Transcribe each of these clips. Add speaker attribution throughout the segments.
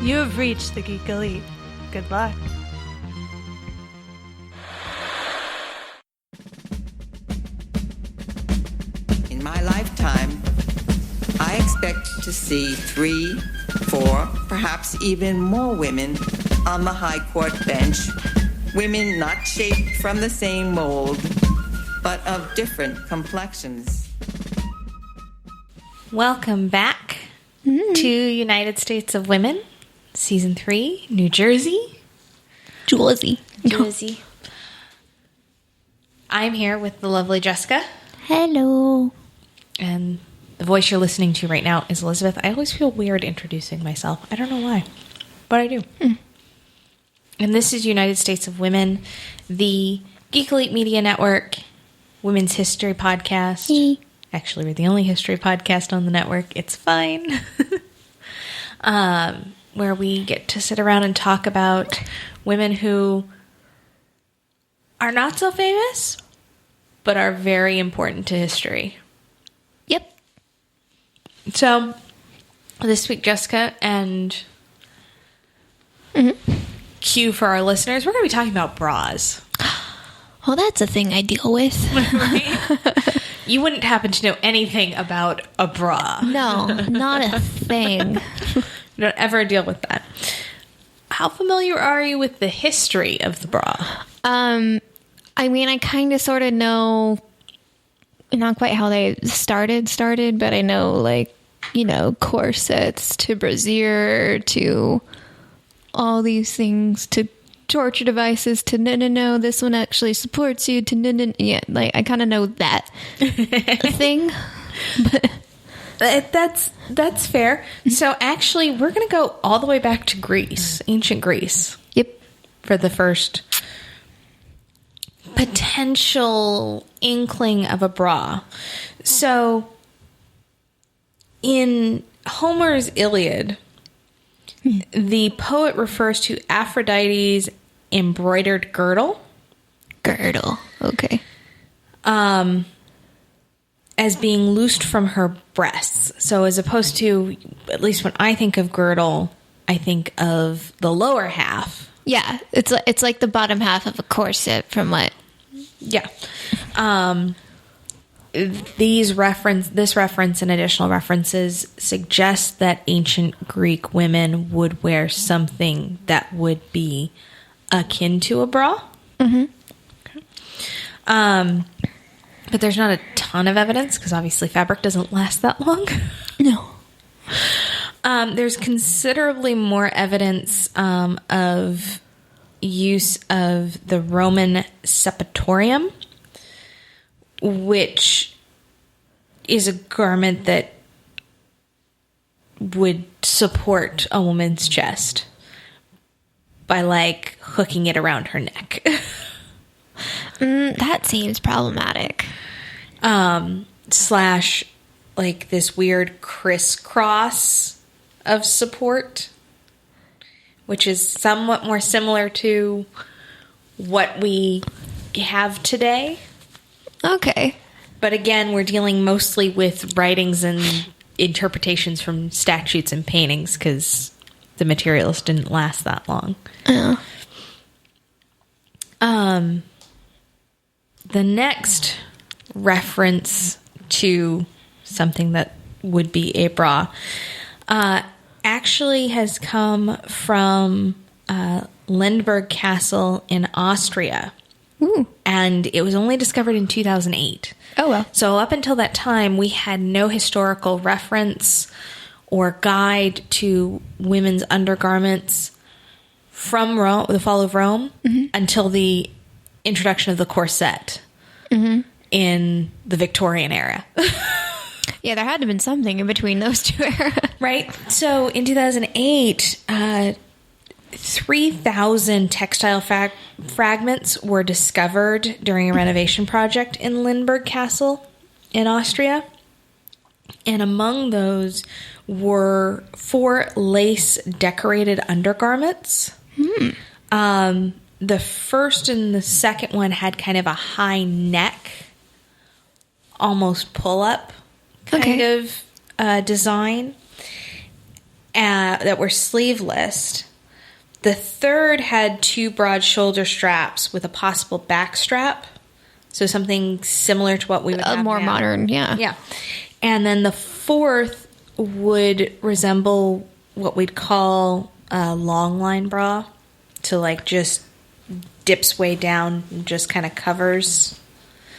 Speaker 1: You have reached the Geek Elite. Good luck.
Speaker 2: In my lifetime, I expect to see 3, 4, perhaps even more women on the High Court bench. Women not shaped from the same mold, but of different complexions.
Speaker 3: Welcome back to United States of Women, Season 3, New Jersey.
Speaker 4: Jersey.
Speaker 3: I'm here with the lovely Jessica.
Speaker 4: Hello.
Speaker 3: And the voice you're listening to right now is Elizabeth. I always feel weird introducing myself. I don't know why, but I do. And this is United States of Women, the Geek Elite Media Network, women's history podcast. Actually, we're the only history podcast on the network. It's fine. Where we get to sit around and talk about women who are not so famous, but are very important to history.
Speaker 4: Yep.
Speaker 3: So, this week, Jessica, and cue for our listeners, we're going to be talking about bras.
Speaker 4: Well, that's a thing I deal with.
Speaker 3: Right? You wouldn't happen to know anything about a bra.
Speaker 4: No, not a thing.
Speaker 3: You don't ever deal with that. How familiar are you with the history of the bra?
Speaker 4: I mean, I kind of sort of know, not quite how they started, but I know, like, you know, corsets to brassiere to all these things to torture devices to no, this one actually supports you to no. Yeah, like, I kind of know that thing. But
Speaker 3: That's fair. So actually, we're going to go all the way back to Greece, ancient Greece.
Speaker 4: Yep.
Speaker 3: For the first potential inkling of a bra. So in Homer's Iliad, the poet refers to Aphrodite's embroidered girdle. Okay. As being loosed from her breasts. So as opposed to, at least when I think of girdle, I think of the lower half.
Speaker 4: Yeah, it's like the bottom half of a corset from what?
Speaker 3: Yeah. This reference and additional references suggest that ancient Greek women would wear something that would be akin to a bra. Mm-hmm. Okay. But there's not a ton of evidence because obviously fabric doesn't last that long.
Speaker 4: No.
Speaker 3: There's considerably more evidence of use of the Roman sepulchrium, which is a garment that would support a woman's chest by, like, hooking it around her neck.
Speaker 4: That seems problematic.
Speaker 3: Slash, like, this weird crisscross of support, which is somewhat more similar to what we have today.
Speaker 4: Okay.
Speaker 3: But again, we're dealing mostly with writings and interpretations from statutes and paintings because the materials didn't last that long. The next reference to something that would be a bra actually has come from Lindbergh Castle in Austria.
Speaker 4: Ooh.
Speaker 3: And it was only discovered in 2008.
Speaker 4: Oh, well.
Speaker 3: So up until that time, we had no historical reference or guide to women's undergarments from Rome, the fall of Rome, until the introduction of the corset in the Victorian era.
Speaker 4: Yeah, there had to have been something in between those two eras.
Speaker 3: Right? So in 2008, 3,000 textile fragments were discovered during a renovation project in Lindbergh Castle in Austria. And among those were 4 lace-decorated undergarments. The first and the second one had kind of a high neck, almost pull-up kind of design that were sleeveless. The third had 2 broad shoulder straps with a possible back strap. So something similar to what we would have
Speaker 4: more
Speaker 3: now.
Speaker 4: modern, yeah.
Speaker 3: Yeah. And then the fourth would resemble what we'd call a long line bra. So like just dips way down and just kind of covers.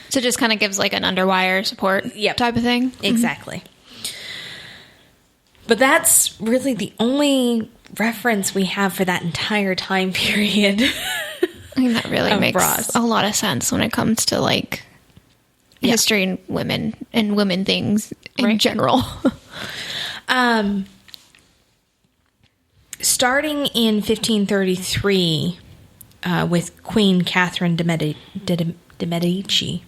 Speaker 4: So it just kind of gives like an underwire support type of thing?
Speaker 3: Exactly. But that's really the only reference we have for that entire time period.
Speaker 4: I mean, that really makes
Speaker 3: bras.
Speaker 4: a lot of sense when it comes to like history and women things in general.
Speaker 3: Starting in 1533 with Queen Catherine de Medici,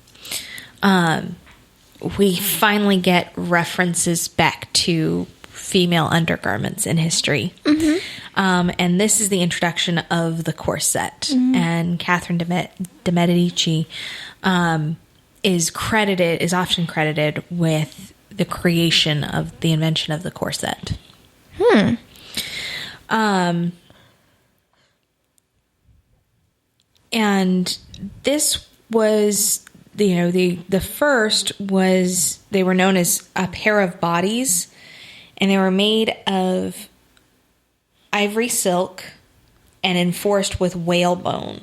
Speaker 3: we finally get references back to female undergarments in history. And this is the introduction of the corset. And Catherine de Medici is often credited with the creation of the invention of the corset. And this was, the first was, they were known as a pair of bodies, and they were made of ivory silk and enforced with whalebone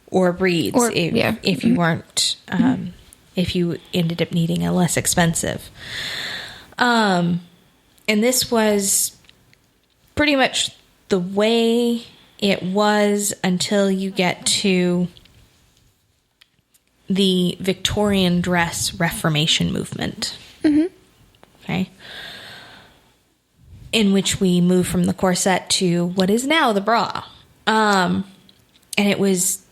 Speaker 3: or reeds if you weren't, if you ended up needing a less expensive. And this was pretty much the way it was until you get to the Victorian dress Reformation movement. Okay. In which we move from the corset to what is now the bra. And it was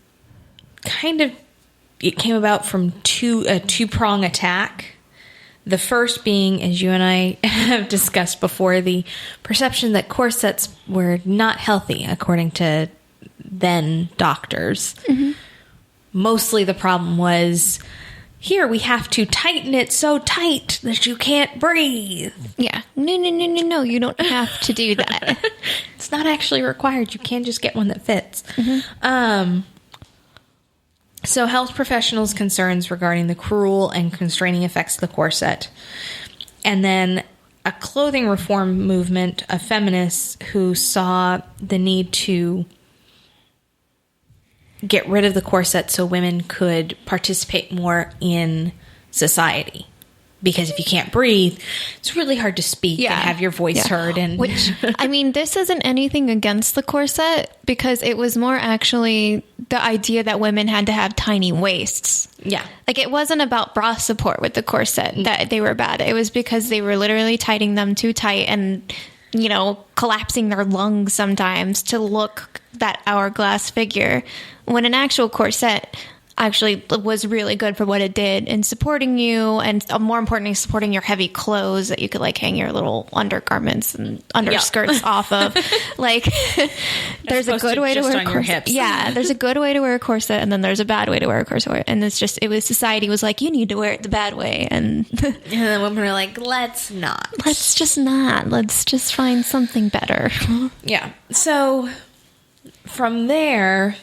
Speaker 3: it came about from a two-prong attack. The first being, as you and I have discussed before, the perception that corsets were not healthy, according to then doctors. Mostly the problem was, here we have to tighten it so tight that you can't breathe.
Speaker 4: Yeah. No, you don't have to do that.
Speaker 3: It's not actually required. You can just get one that fits. So health professionals' concerns regarding the cruel and constraining effects of the corset. And then a clothing reform movement of feminists who saw the need to get rid of the corset so women could participate more in society. Because if you can't breathe, it's really hard to speak and have your voice heard. And
Speaker 4: which, I mean, this isn't anything against the corset, because it was more actually the idea that women had to have tiny waists.
Speaker 3: Yeah.
Speaker 4: Like, it wasn't about bra support with the corset that they were bad. It was because they were literally tightening them too tight and, collapsing their lungs sometimes to look that hourglass figure, when an actual corset actually was really good for what it did in supporting you, and more importantly, supporting your heavy clothes that you could like hang your little undergarments and underskirts off of. Like, there's a good way to wear a corset. Yeah, there's a good way to wear a corset, and then there's a bad way to wear a corset. And society was like, you need to wear it the bad way, and
Speaker 3: the women were like, let's
Speaker 4: just find something better.
Speaker 3: Yeah. So from there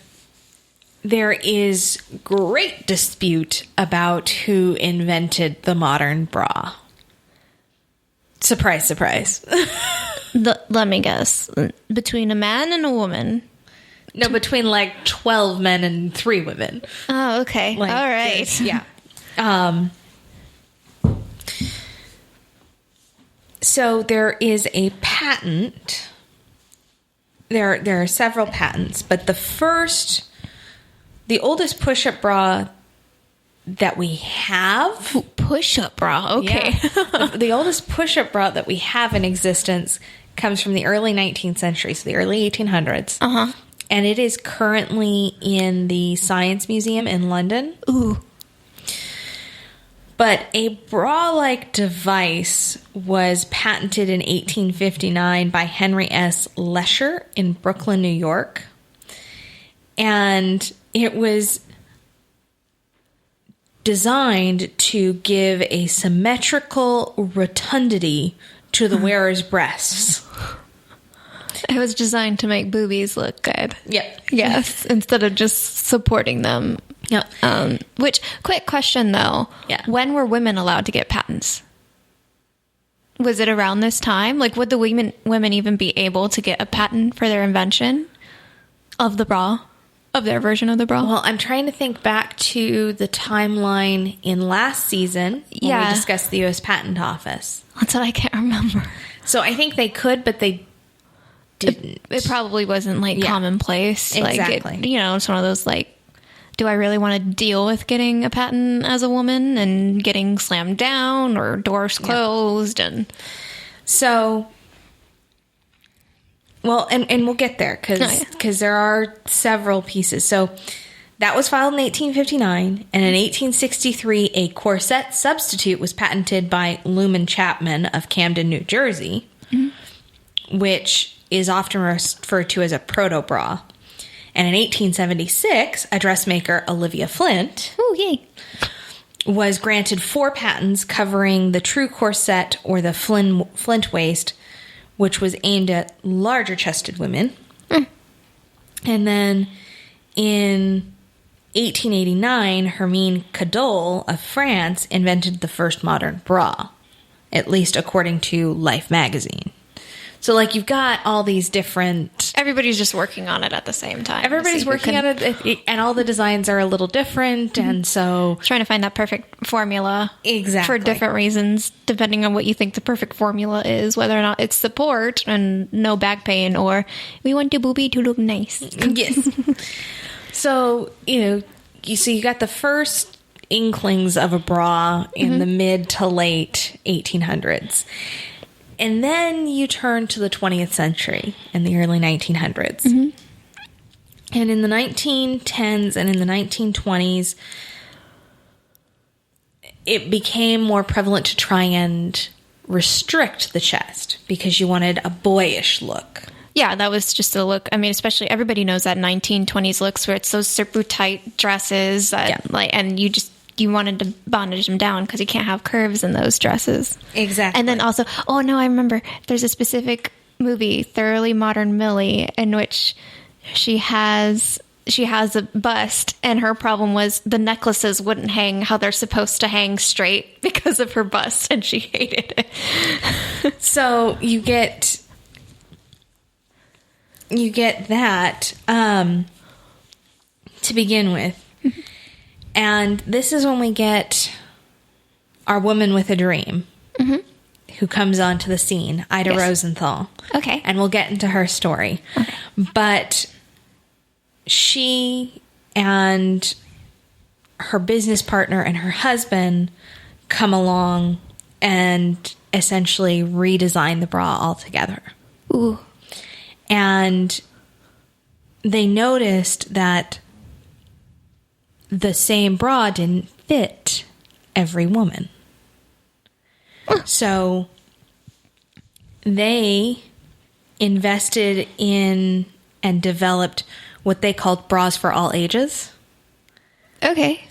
Speaker 3: is great dispute about who invented the modern bra. Surprise, surprise.
Speaker 4: Let me guess. Between a man and a woman.
Speaker 3: No, between like 12 men and 3 women.
Speaker 4: Oh, okay.
Speaker 3: Like,
Speaker 4: all right.
Speaker 3: Yeah. So there is a patent. There are several patents, but the oldest push-up bra that we have...
Speaker 4: Ooh, push-up bra, okay.
Speaker 3: Yeah. The oldest push-up bra that we have in existence comes from the early 19th century, so the early 1800s. And it is currently in the Science Museum in London.
Speaker 4: Ooh.
Speaker 3: But a bra-like device was patented in 1859 by Henry S. Lesher in Brooklyn, New York. And it was designed to give a symmetrical rotundity to the wearer's breasts.
Speaker 4: It was designed to make boobies look good.
Speaker 3: Yep.
Speaker 4: Yes, instead of just supporting them.
Speaker 3: Yep.
Speaker 4: Which, quick question though.
Speaker 3: Yeah.
Speaker 4: When were women allowed to get patents? Was it around this time? Like, would the women even be able to get a patent for their invention of the bra? Of their version of the bra?
Speaker 3: Well, I'm trying to think back to the timeline in last season when we discussed the U.S. Patent Office.
Speaker 4: That's what I can't remember.
Speaker 3: So I think they could, but they didn't.
Speaker 4: It probably wasn't, like, commonplace.
Speaker 3: Exactly.
Speaker 4: Like, it's one of those, like, do I really want to deal with getting a patent as a woman and getting slammed down or doors closed? And
Speaker 3: so, well, and we'll get there because there are several pieces. So that was filed in 1859, and in 1863, a corset substitute was patented by Luman Chapman of Camden, New Jersey, which is often referred to as a proto-bra. And in 1876, a dressmaker, Olivia Flint, was granted 4 patents covering the true corset or the Flint waist, which was aimed at larger-chested women. And then in 1889, Hermine Cadol of France invented the first modern bra, at least according to Life magazine. So, like, you've got all these different...
Speaker 4: Everybody's just working on it at the same time.
Speaker 3: Everybody's working on it, and all the designs are a little different, and so...
Speaker 4: Trying to find that perfect formula.
Speaker 3: Exactly.
Speaker 4: For different reasons, depending on what you think the perfect formula is, whether or not it's support and no back pain, or we want the boobie to look nice.
Speaker 3: Yes. So, you got the first inklings of a bra in the mid to late 1800s. And then you turn to the 20th century in the early 1900s. And in the 1910s and in the 1920s, it became more prevalent to try and restrict the chest because you wanted a boyish look.
Speaker 4: Yeah, that was just a look. I mean, especially everybody knows that 1920s looks where it's those super tight dresses and you wanted to bondage them down because you can't have curves in those dresses.
Speaker 3: Exactly.
Speaker 4: And then also, I remember there's a specific movie, Thoroughly Modern Millie, in which she has a bust, and her problem was the necklaces wouldn't hang how they're supposed to hang straight because of her bust, and she hated it.
Speaker 3: So you get that to begin with. And this is when we get our woman with a dream who comes onto the scene, Ida Rosenthal.
Speaker 4: Okay.
Speaker 3: And we'll get into her story. Okay. But she and her business partner and her husband come along and essentially redesign the bra altogether.
Speaker 4: Ooh.
Speaker 3: And they noticed that the same bra didn't fit every woman. So they invested in and developed what they called bras for all ages.
Speaker 4: Okay.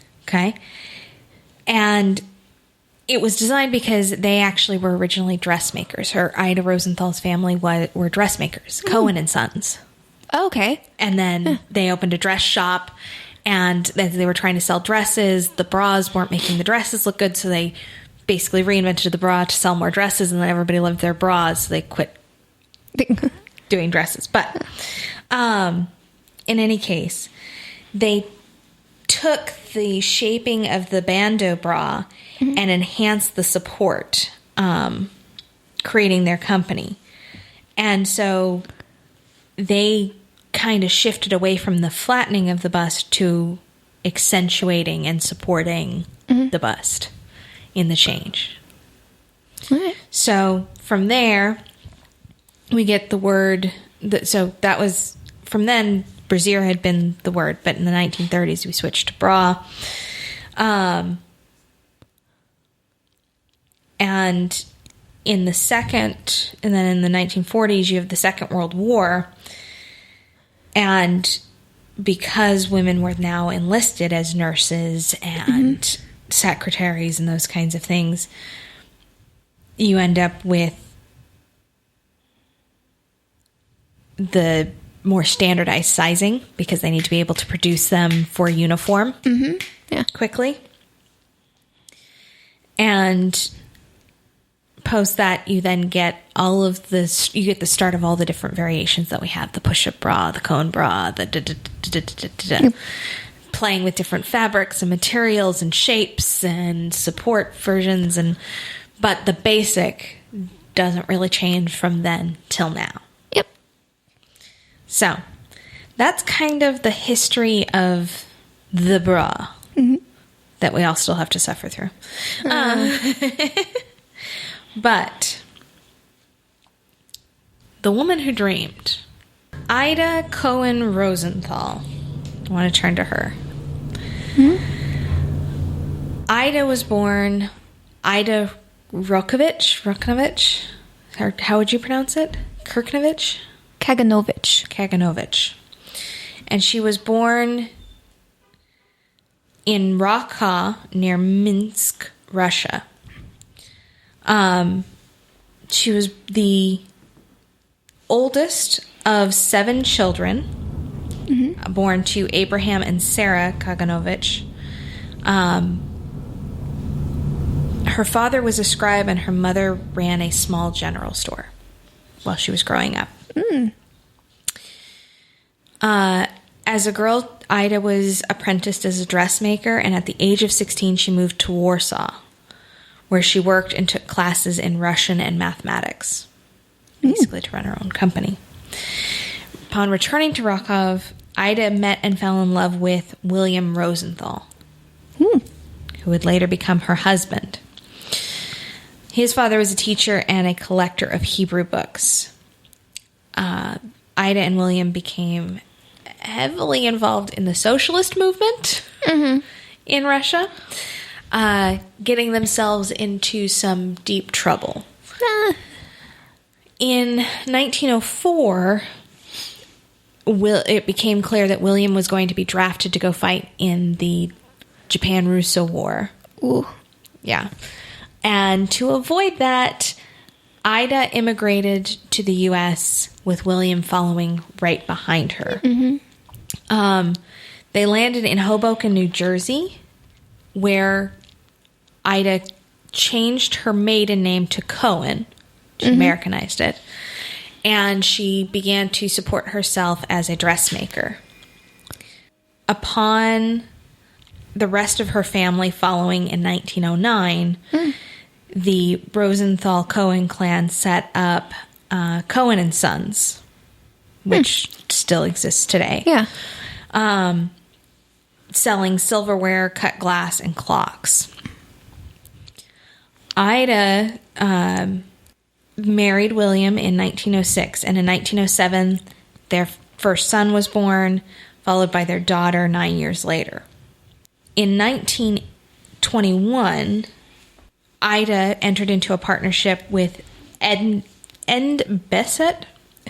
Speaker 3: And it was designed because they actually were originally dressmakers. Her Ida Rosenthal's family were dressmakers, Cohen and Sons.
Speaker 4: Okay.
Speaker 3: And then they opened a dress shop. And as they were trying to sell dresses, the bras weren't making the dresses look good, so they basically reinvented the bra to sell more dresses, and then everybody loved their bras, so they quit doing dresses. But in any case, they took the shaping of the bandeau bra and enhanced the support, creating their company. And so they kind of shifted away from the flattening of the bust to accentuating and supporting the bust in the change. So from there, we get the word. So that was from then. Brassiere had been the word, but in the 1930s we switched to bra. And in the second, and then in the 1940s, you have the Second World War. And because women were now enlisted as nurses and secretaries and those kinds of things, you end up with the more standardized sizing because they need to be able to produce them for uniform quickly. And post that, you then get all of this, you get the start of all the different variations that we have, the push-up bra, the cone bra, the playing with different fabrics and materials and shapes and support versions, but the basic doesn't really change from then till now.
Speaker 4: Yep.
Speaker 3: So that's kind of the history of the bra that we all still have to suffer through. But the woman who dreamed, Ida Cohen Rosenthal. I want to turn to her. Ida was born Ida Rokovich. How would you pronounce it? Kirknovich? Kaganovich. And she was born in Rakha near Minsk, Russia. She was the oldest of 7 children, born to Abraham and Sarah Kaganovich. Her father was a scribe and her mother ran a small general store while she was growing up. As a girl, Ida was apprenticed as a dressmaker, and at the age of 16, she moved to Warsaw, where she worked and took classes in Russian and mathematics, basically to run her own company. Upon returning to Rakov, Ida met and fell in love with William Rosenthal, who would later become her husband. His father was a teacher and a collector of Hebrew books. Ida and William became heavily involved in the socialist movement in Russia, getting themselves into some deep trouble. In 1904, it became clear that William was going to be drafted to go fight in the Japan-Russo War.
Speaker 4: Ooh.
Speaker 3: Yeah. And to avoid that, Ida immigrated to the U.S. with William following right behind her. They landed in Hoboken, New Jersey, where Ida changed her maiden name to Cohen. She Americanized it. And she began to support herself as a dressmaker. Upon the rest of her family following in 1909, the Rosenthal Cohen clan set up Cohen and Sons, which still exists today.
Speaker 4: Yeah.
Speaker 3: Selling silverware, cut glass, and clocks. Ida married William in 1906, and in 1907, their first son was born, followed by their daughter 9 years later. In 1921, Ida entered into a partnership with End Bessett,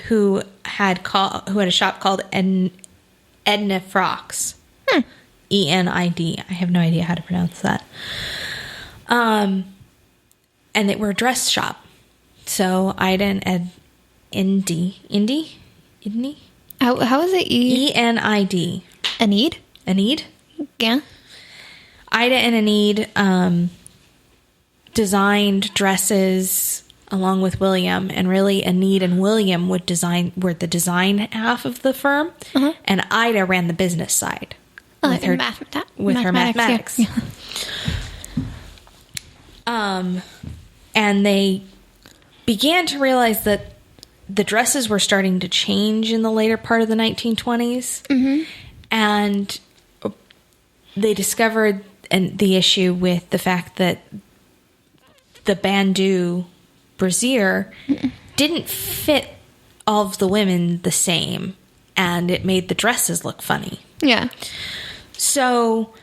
Speaker 3: who had a shop called Edna Frocks. ENID. I have no idea how to pronounce that. And they were a dress shop. So Ida and Indy?
Speaker 4: How is it?
Speaker 3: ENID.
Speaker 4: Anid?
Speaker 3: Anid?
Speaker 4: Yeah.
Speaker 3: Ida and Enid designed dresses along with William, and really Enid and William were the design half of the firm, and Ida ran the business side with her mathematics.
Speaker 4: Yeah.
Speaker 3: And they began to realize that the dresses were starting to change in the later part of the 1920s, and they discovered the issue with the fact that the bandeau brassiere didn't fit all of the women the same, and it made the dresses look funny.
Speaker 4: Yeah.
Speaker 3: So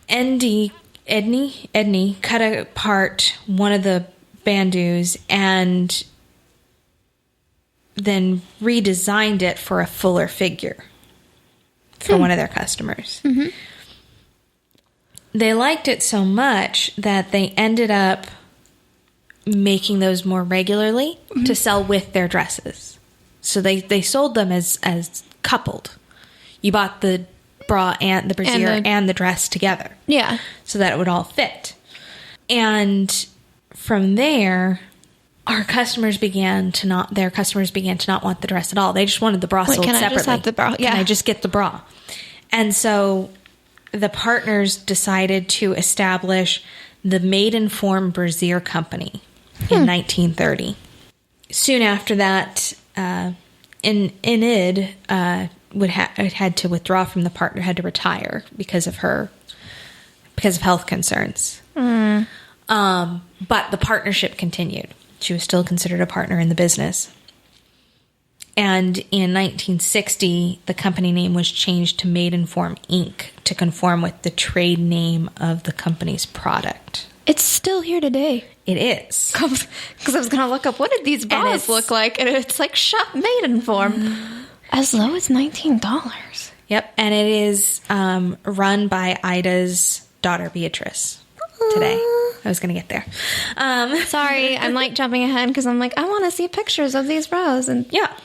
Speaker 3: Edney cut apart one of the bandeaus and then redesigned it for a fuller figure for one of their customers. they liked it so much that they ended up making those more regularly to sell with their dresses. So they sold them as coupled. You bought the bra and the brassiere and the dress together.
Speaker 4: Yeah.
Speaker 3: So that it would all fit. And from there, their customers began to not want the dress at all. They just wanted the bra sold separately.
Speaker 4: I just have the bra? Yeah.
Speaker 3: Can I just get the bra? And so the partners decided to establish the Maidenform Brassiere Company in 1930. Soon after that, Enid had to withdraw from the partner, had to retire because of health concerns. But the partnership continued. She was still considered a partner in the business. And in 1960, the company name was changed to Maidenform Inc. to conform with the trade name of the company's product.
Speaker 4: It's still here today.
Speaker 3: It is.
Speaker 4: Because I was going to look up, what did these bras look like? And it's like shop Maidenform. As low as $19.
Speaker 3: Yep. And it is run by Ida's daughter, Beatrice, today. I was going to get there.
Speaker 4: Sorry, I'm like jumping ahead because I'm like, I want to see pictures of these bras. And
Speaker 3: yeah.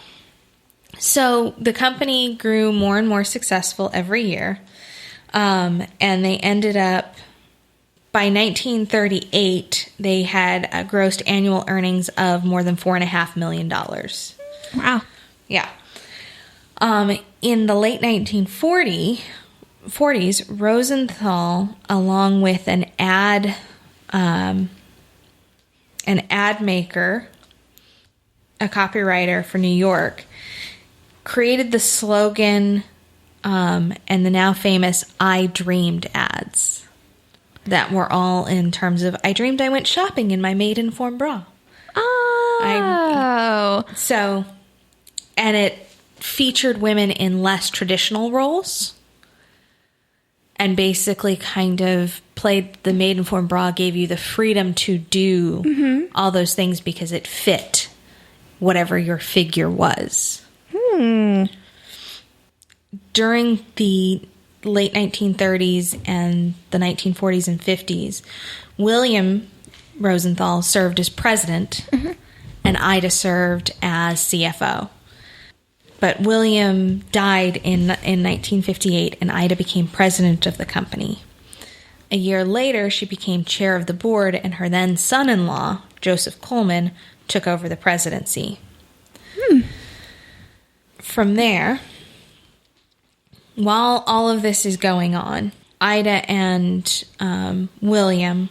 Speaker 3: So the company grew more and more successful every year. And they ended up, by 1938, they had grossed annual earnings of more than $4.5 million.
Speaker 4: Wow.
Speaker 3: Yeah. In the late 1940s, Rosenthal, along with an ad maker, a copywriter for New York, created the slogan and the now famous "I Dreamed" ads that were all in terms of "I dreamed I went shopping in my Maidenform bra."
Speaker 4: Oh,
Speaker 3: and it featured women in less traditional roles, and basically kind of played the Maidenform bra, gave you the freedom to do all those things because it fit whatever your figure was. During the late 1930s and the 1940s and 50s, William Rosenthal served as president and Ida served as CFO. But William died in 1958, and Ida became president of the company. A year later, she became chair of the board, and her then son-in-law, Joseph Coleman, took over the presidency. From there, while all of this is going on, Ida and William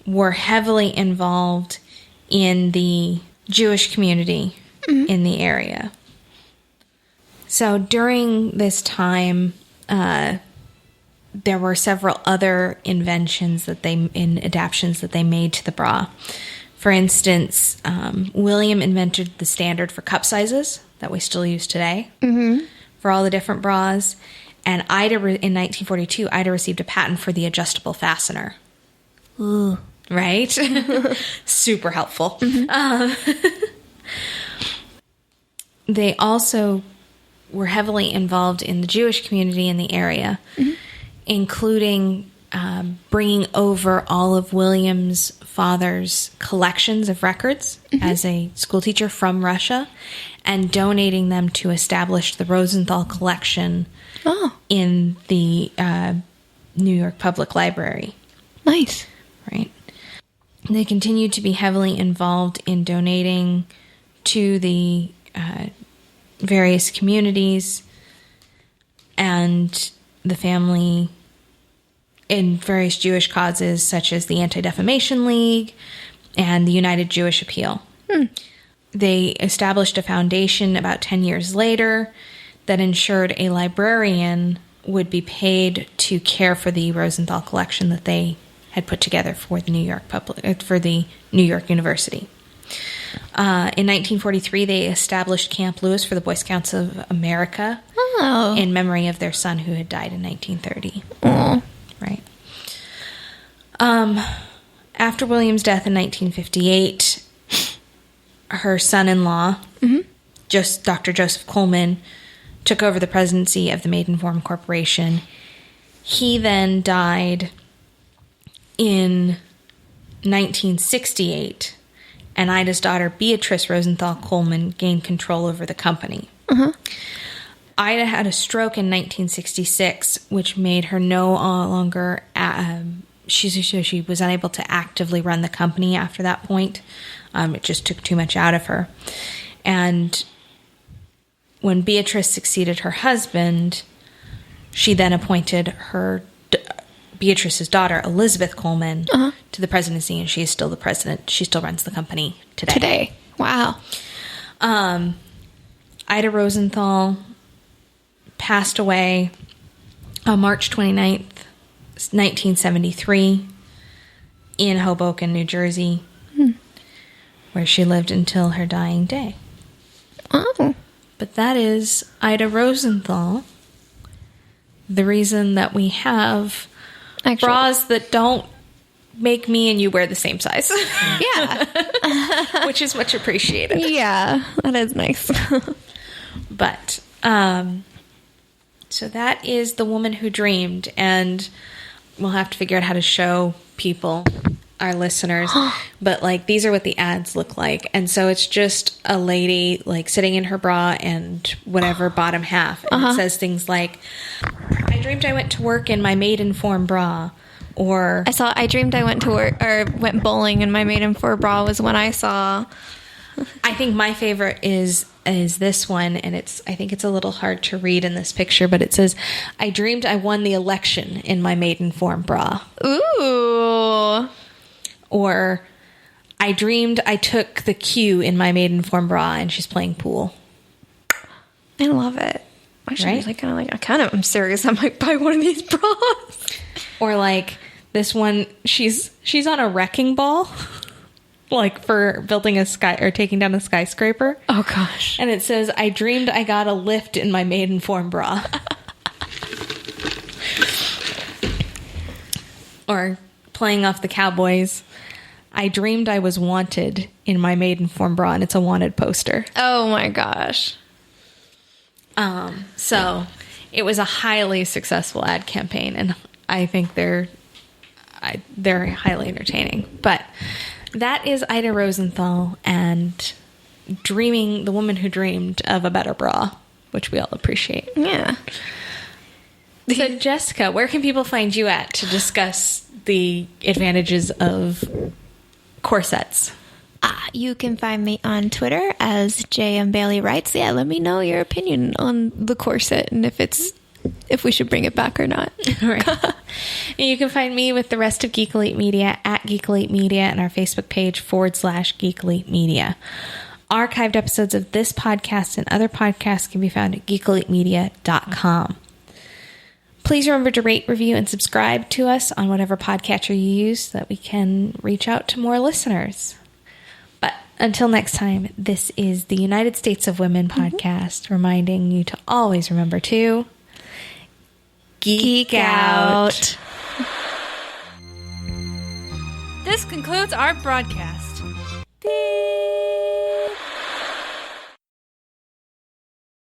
Speaker 3: were heavily involved in the Jewish community in the area. So during this time, there were several other adaptations that they made to the bra. For instance, William invented the standard for cup sizes that we still use today for all the different bras. And Ida, in 1942, Ida received a patent for the adjustable fastener.
Speaker 4: Ooh.
Speaker 3: Right? Super helpful. They also were heavily involved in the Jewish community in the area, including bringing over all of William's father's collections of records as a schoolteacher from Russia and donating them to establish the Rosenthal collection in the New York Public Library.
Speaker 4: Nice.
Speaker 3: Right. They continued to be heavily involved in donating to the various communities and the family in various Jewish causes such as the Anti-Defamation League and the United Jewish Appeal. They established a foundation about 10 years later that ensured a librarian would be paid to care for the Rosenthal collection that they had put together for the New York University. In 1943, they established Camp Lewis for the Boy Scouts of America in memory of their son who had died in 1930. Right. After William's death in 1958, her son-in-law, Dr. Joseph Coleman, took over the presidency of the Maidenform Corporation. He then died in 1968, and Ida's daughter Beatrice Rosenthal Coleman gained control over the company. Ida had a stroke in 1966, which made her no longer... she was unable to actively run the company after that point. It just took too much out of her. And when Beatrice succeeded her husband, she then appointed Beatrice's daughter, Elizabeth Coleman, to the presidency, and she is still the president. She still runs the company today.
Speaker 4: Wow.
Speaker 3: Ida Rosenthal passed away on March 29th, 1973, in Hoboken, New Jersey, where she lived until her dying day.
Speaker 4: Oh.
Speaker 3: But that is Ida Rosenthal. The reason that we have bras that don't make me and you wear the same size.
Speaker 4: Yeah.
Speaker 3: Which is much appreciated.
Speaker 4: Yeah, that is nice.
Speaker 3: But, so that is The Woman Who Dreamed, and we'll have to figure out how to show people, our listeners, but like these are what the ads look like. And so it's just a lady like sitting in her bra and whatever bottom half, and it says things like, I dreamed I went to work in my maiden form bra, or
Speaker 4: I dreamed I went to work or went bowling and my maiden form bra was when I saw.
Speaker 3: I think my favorite is this one, and I think it's a little hard to read in this picture, but it says, I dreamed I won the election in my maiden form bra.
Speaker 4: Ooh.
Speaker 3: Or I dreamed I took the cue in my maiden form bra, and she's playing pool.
Speaker 4: I love it. Actually, right? I'm serious. I might buy one of these bras.
Speaker 3: Or like this one, she's on a wrecking ball, like for building a taking down a skyscraper.
Speaker 4: Oh gosh.
Speaker 3: And it says, I dreamed I got a lift in my maiden form bra. Or playing off the Cowboys, I dreamed I was wanted in my maiden form bra, and it's a wanted poster.
Speaker 4: Oh my gosh.
Speaker 3: So it was a highly successful ad campaign, and I think they're highly entertaining. But that is Ida Rosenthal and The Woman Who Dreamed of a Better Bra, which we all appreciate.
Speaker 4: Yeah.
Speaker 3: So Jessica, where can people find you at to discuss the advantages of corsets?
Speaker 4: You can find me on Twitter as JM Bailey Writes. Yeah, let me know your opinion on the corset and if we should bring it back or not.
Speaker 3: Right. And you can find me with the rest of Geek Elite Media at Geek Elite Media and our Facebook page /Geek Elite Media. Archived episodes of this podcast and other podcasts can be found at geekelitemedia.com. Please remember to rate, review, and subscribe to us on whatever podcatcher you use so that we can reach out to more listeners. But until next time, this is the United States of Women podcast, reminding you to always remember to geek out.
Speaker 1: This concludes our broadcast. Beep.